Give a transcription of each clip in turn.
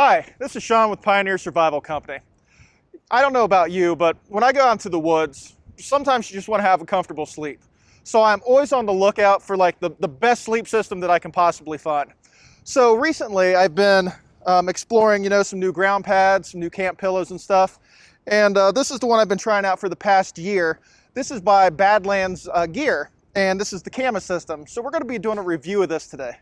Hi, this is Sean with Pioneer Survival Company. I don't know about you, but when I go out into the woods, sometimes you just want to have a comfortable sleep. So I'm always on the lookout for like the best sleep system that I can possibly find. So recently I've been exploring, some new ground pads, some new camp pillows and stuff. And this is the one I've been trying out for the past year. This is by Badlands Gear, and this is the Cama system. So we're going to be doing a review of this today.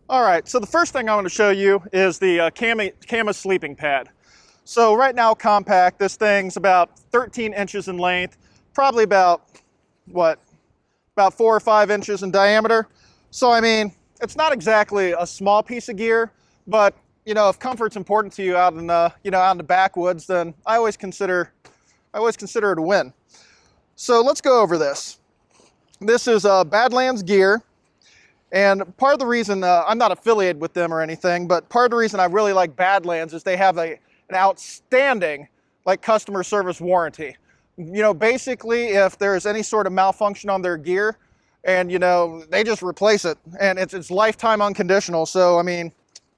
All right, so the first thing I want to show you is the Cama sleeping pad. So right now, compact, this thing's about 13 inches in length, probably about 4 or 5 inches in diameter. So I mean, it's not exactly a small piece of gear, but if comfort's important to you out in out in the backwoods, then I always consider it a win. So let's go over this. This is Badlands Gear. And part of the reason, I'm not affiliated with them or anything, but part of the reason I really like Badlands is they have an outstanding customer service warranty. Basically if there's any sort of malfunction on their gear and they just replace it, and it's lifetime unconditional. So I mean,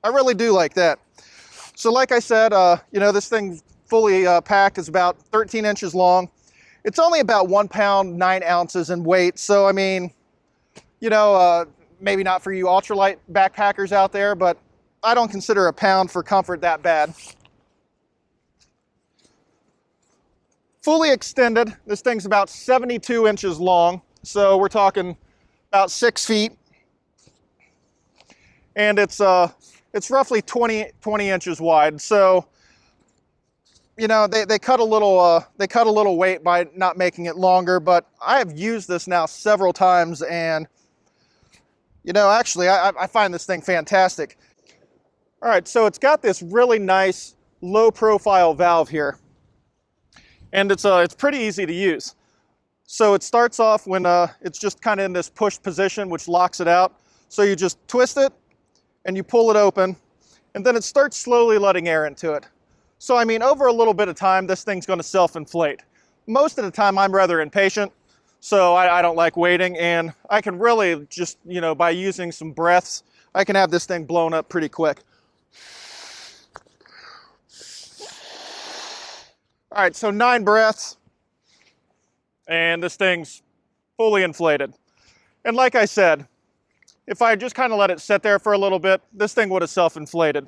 I really do like that. So like I said, this thing fully packed is about 13 inches long. It's only about 1 pound 9 ounces in weight. So I mean, maybe not for you ultralight backpackers out there, but I don't consider a pound for comfort that bad. Fully extended, this thing's about 72 inches long. So we're talking about 6 feet. And it's roughly 20 inches wide. So, they cut a little weight by not making it longer, but I have used this now several times, and actually, I find this thing fantastic. All right, so it's got this really nice low-profile valve here, and it's pretty easy to use. So it starts off when it's just kind of in this push position, which locks it out. So you just twist it, and you pull it open, and then it starts slowly letting air into it. So I mean, over a little bit of time, this thing's going to self-inflate. Most of the time, I'm rather impatient. So I don't like waiting, and I can really just, by using some breaths, I can have this thing blown up pretty quick. All right, so 9 breaths, and this thing's fully inflated. And like I said, if I just kind of let it sit there for a little bit, this thing would have self-inflated.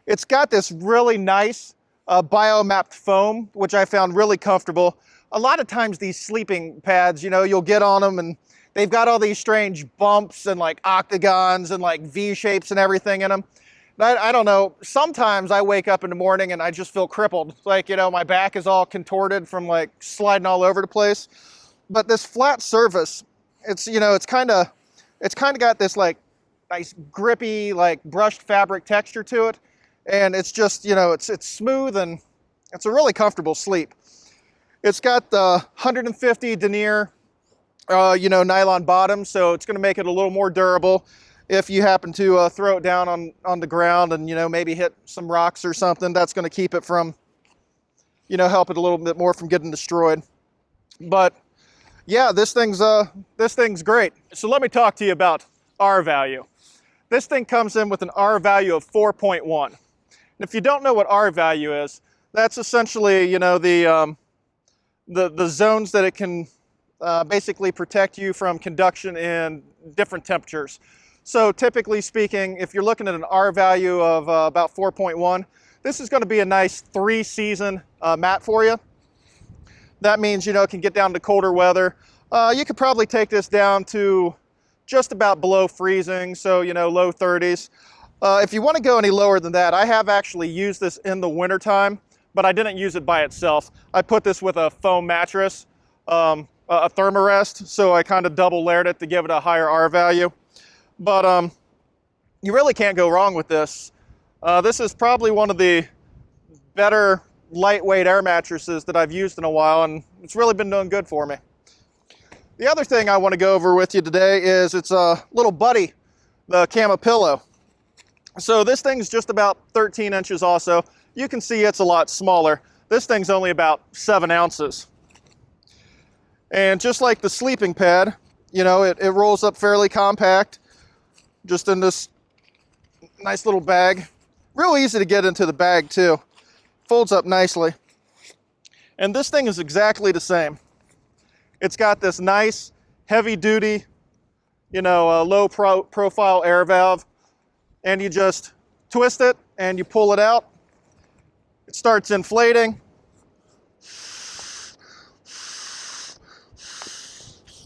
It's got this really nice biomapped foam, which I found really comfortable. A lot of times these sleeping pads, you'll get on them and they've got all these strange bumps and octagons and V shapes and everything in them. I don't know, sometimes I wake up in the morning and I just feel crippled. My back is all contorted from sliding all over the place. But this flat surface, it's kind of got this nice grippy, brushed fabric texture to it. And it's just, it's smooth, and it's a really comfortable sleep. It's got the 150 denier, nylon bottom, so it's going to make it a little more durable if you happen to throw it down on the ground and, maybe hit some rocks or something. That's going to keep it from, help it a little bit more from getting destroyed. But yeah, this thing's great. So let me talk to you about R value. This thing comes in with an R value of 4.1. And if you don't know what R value is, that's essentially, the zones that it can basically protect you from conduction in different temperatures. So typically speaking, if you're looking at an R value of about 4.1, this is going to be a nice 3-season mat for you. That means, it can get down to colder weather. You could probably take this down to just about below freezing, so, low 30s. If you want to go any lower than that, I have actually used this in the wintertime, but I didn't use it by itself. I put this with a foam mattress, a thermarest, so I kind of double layered it to give it a higher R value. But you really can't go wrong with this. This is probably one of the better lightweight air mattresses that I've used in a while, and it's really been doing good for me. The other thing I want to go over with you today is its little buddy, the Cama pillow. So this thing's just about 13 inches also. You can see it's a lot smaller. This thing's only about 7 ounces. And just like the sleeping pad, you know, it rolls up fairly compact, just in this nice little bag. Real easy to get into the bag too. Folds up nicely. And this thing is exactly the same. It's got this nice, heavy-duty, you know, low-profile air valve, and you just twist it and you pull it out. It starts inflating.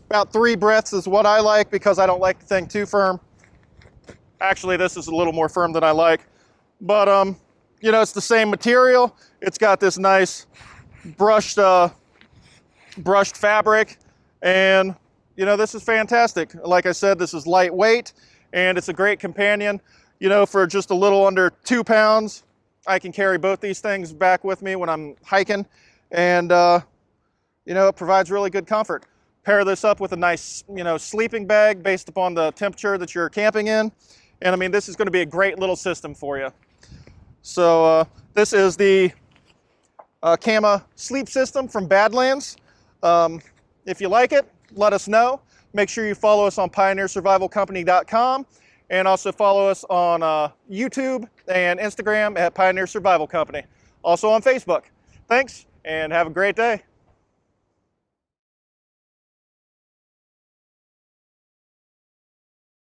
About 3 breaths is what I like because I don't like the thing too firm. Actually, this is a little more firm than I like. But, you know, it's the same material. It's got this nice brushed fabric. And, you know, this is fantastic. Like I said, this is lightweight and it's a great companion. You know, for just a little under 2 pounds, I can carry both these things back with me when I'm hiking. And, you know, it provides really good comfort. Pair this up with a nice, you know, sleeping bag based upon the temperature that you're camping in. And I mean, this is going to be a great little system for you. So this is the Cama sleep system from Badlands. If you like it, let us know. Make sure you follow us on pioneersurvivalcompany.com and also follow us on YouTube and Instagram at Pioneer Survival Company. Also on Facebook. Thanks and have a great day.